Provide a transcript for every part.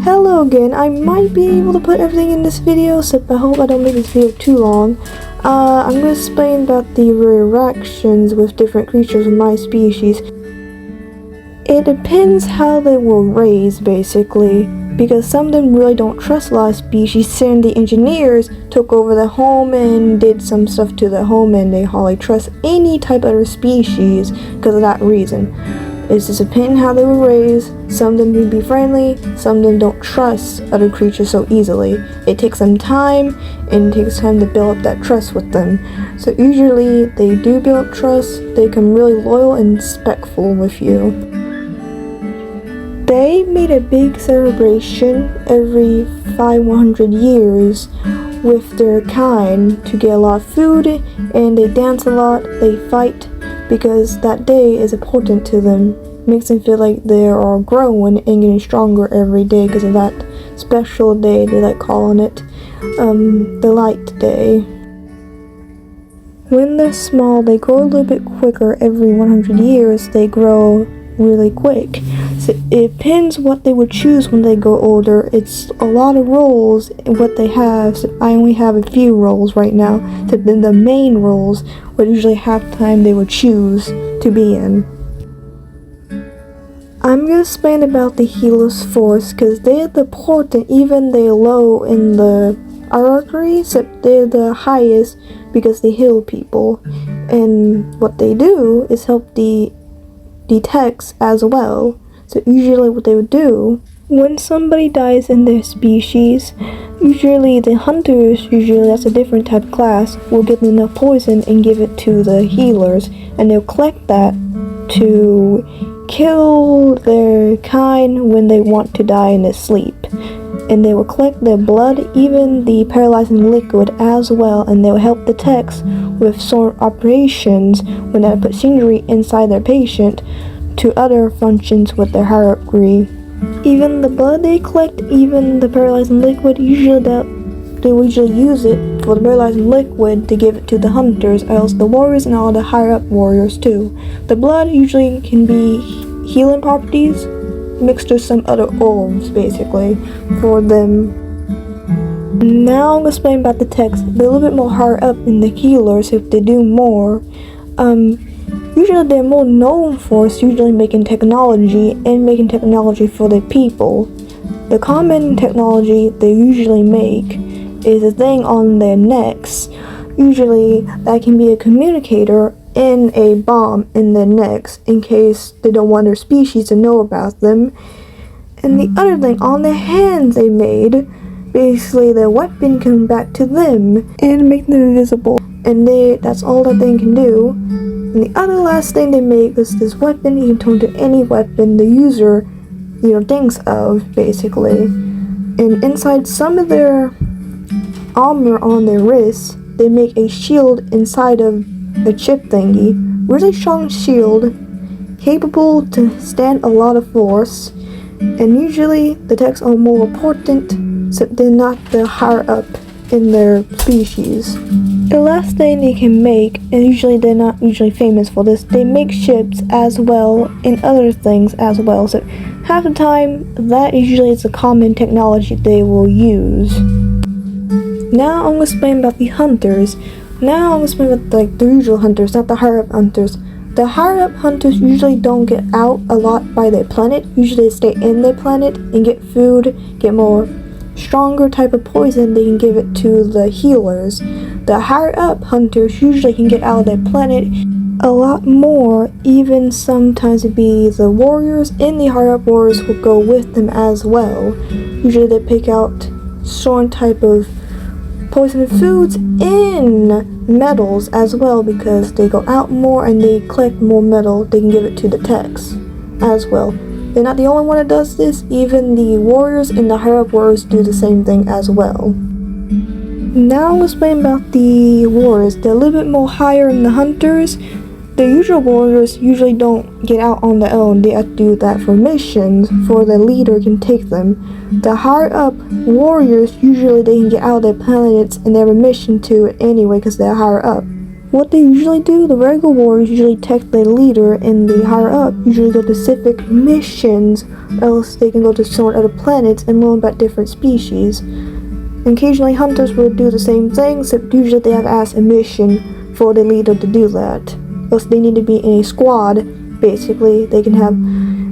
Hello again. I might be able to put everything in this video, so I hope I don't make this video too long. I'm going to explain about the reactions with different creatures of my species. It depends how they were raised, basically, because some of them really don't trust a lot of species, and the engineers took over the home and did some stuff to the home, and they hardly trust any type of species because of that reason. It's just depending how they were raised. Some of them can be friendly, some of them don't trust other creatures so easily. It takes them time, and it takes time to build up that trust with them. So usually they do build up trust, they become really loyal and respectful with you. They made a big celebration every 100 years with their kind to get a lot of food, and they dance a lot, they fight, because that day is important to them. Makes them feel like they are growing and getting stronger every day because of that special day. They like calling it the light day. When they're small, they grow a little bit quicker. Every 100 years they grow really quick. So it depends what they would choose when they grow older. It's a lot of roles in what they have. So I only have a few roles right now. So then the main roles would usually half the time they would choose to be in. I'm going to explain about the healers first, because they're the important, even they're low in the hierarchy, except they're the highest because they heal people. And what they do is help the text as well. So usually what they would do, when somebody dies in their species, usually the hunters, that's a different type of class, will get enough poison and give it to the healers, and they'll collect that to kill their kind when they want to die in their sleep. And they will collect their blood, even the paralyzing liquid as well, and they will help the techs with certain operations when they put injury inside their patient to other functions with their hierarchy. Even the blood they collect, even the paralyzing liquid, usually they will usually use it for the paralyzing liquid to give it to the hunters, else the warriors and all the higher up warriors too. The blood usually can be healing properties mixed with some other herbs basically for them. Now I'm going to explain about the techs. They're a little bit more higher up in the healers if they do more. Usually they're more known for usually making technology and making technology for the people. The common technology they usually make is a thing on their necks. Usually that can be a communicator and a bomb in their necks in case they don't want their species to know about them. And the other thing on their hands they made, basically their weapon can back to them and make them invisible. And that's all that thing can do. And the other last thing they make is this weapon. You can turn to any weapon the user, thinks of, basically. And inside some of their armor on their wrists, they make a shield inside of a chip thingy. Really strong shield, capable to stand a lot of force. And usually the techs are more important, so they're not the higher up in their species. The last thing they can make, and usually they're not usually famous for this, they make ships as well and other things as well. So half the time that usually is a common technology they will use. Now I'm going to explain about the hunters. Now I'm going to explain about the usual hunters, not the higher up hunters. The higher up hunters usually don't get out a lot by their planet. Usually they stay in their planet and get food, get more stronger type of poison, they can give it to the healers. The higher up hunters usually can get out of their planet a lot more, even sometimes it be the warriors, and the higher up warriors will go with them as well. Usually they pick out certain type of poison foods and metals as well, because they go out more and they collect more metal, they can give it to the techs as well. They're not the only one that does this, even the warriors and the higher up warriors do the same thing as well. Now I'll explain about the warriors. They're a little bit more higher than the hunters. The usual warriors usually don't get out on their own. They have to do that for missions, for the leader can take them. The higher up warriors, usually they can get out of their planets and they have a mission to it anyway because they're higher up. What they usually do, the regular warriors usually take the leader and the higher up usually go to specific missions, else they can go to some other planets and learn about different species. And occasionally hunters will do the same thing, except usually they have to ask a mission for the leader to do that. Else they need to be in a squad, basically. They can have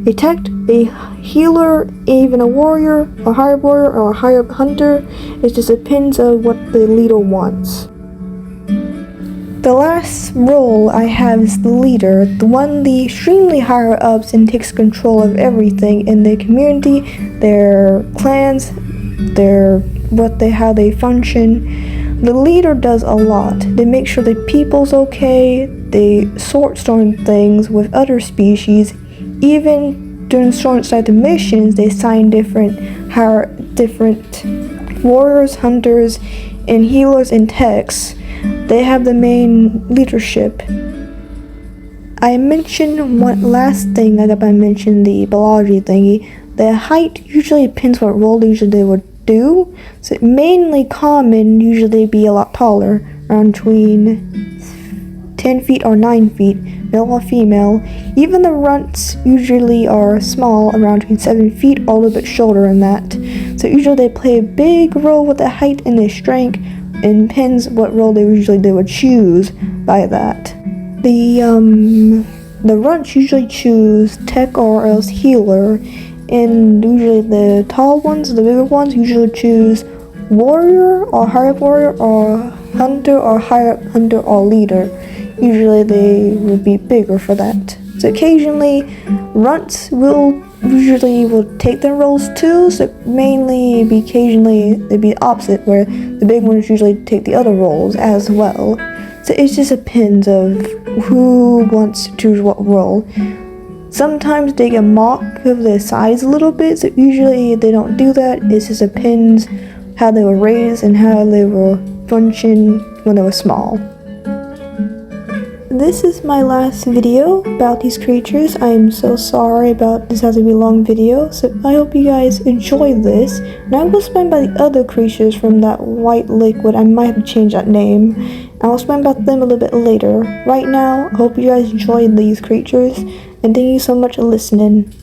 a tech, a healer, even a warrior, a higher warrior, or a higher hunter. It just depends on what the leader wants. The last role I have is the leader, the one the extremely higher ups and takes control of everything in the community, their clans, how they function. The leader does a lot. They make sure the people's okay, they sort certain things with other species. Even during certain side of missions, they assign different warriors, hunters, and healers and techs. They have the main leadership. I mentioned one last thing I mentioned, the biology thingy. The height usually depends what role they would do. So mainly common, usually they'd be a lot taller, around between 10 feet or 9 feet, male or female. Even the runts usually are small, around between 7 feet or a little bit shorter than that. So usually they play a big role with the height and the strength, and depends what role they would choose by that. The runts usually choose tech or else healer, and usually the tall ones, the bigger ones, usually choose warrior or higher warrior or hunter or higher hunter or leader. Usually they would be bigger for that. So occasionally runts will take their roles too, so mainly occasionally they'd be the opposite, where the big ones usually take the other roles as well. So it just depends of who wants to choose what role. Sometimes they get mocked of their size a little bit, so usually they don't do that. It just depends how they were raised and how they will function when they were small. This is my last video about these creatures. I am so sorry about this has to be a long video, so I hope you guys enjoy this. And I will explain about the other creatures from that white liquid. I might have to change that name. I'll explain about them a little bit later. Right now, I hope you guys enjoyed these creatures, and thank you so much for listening.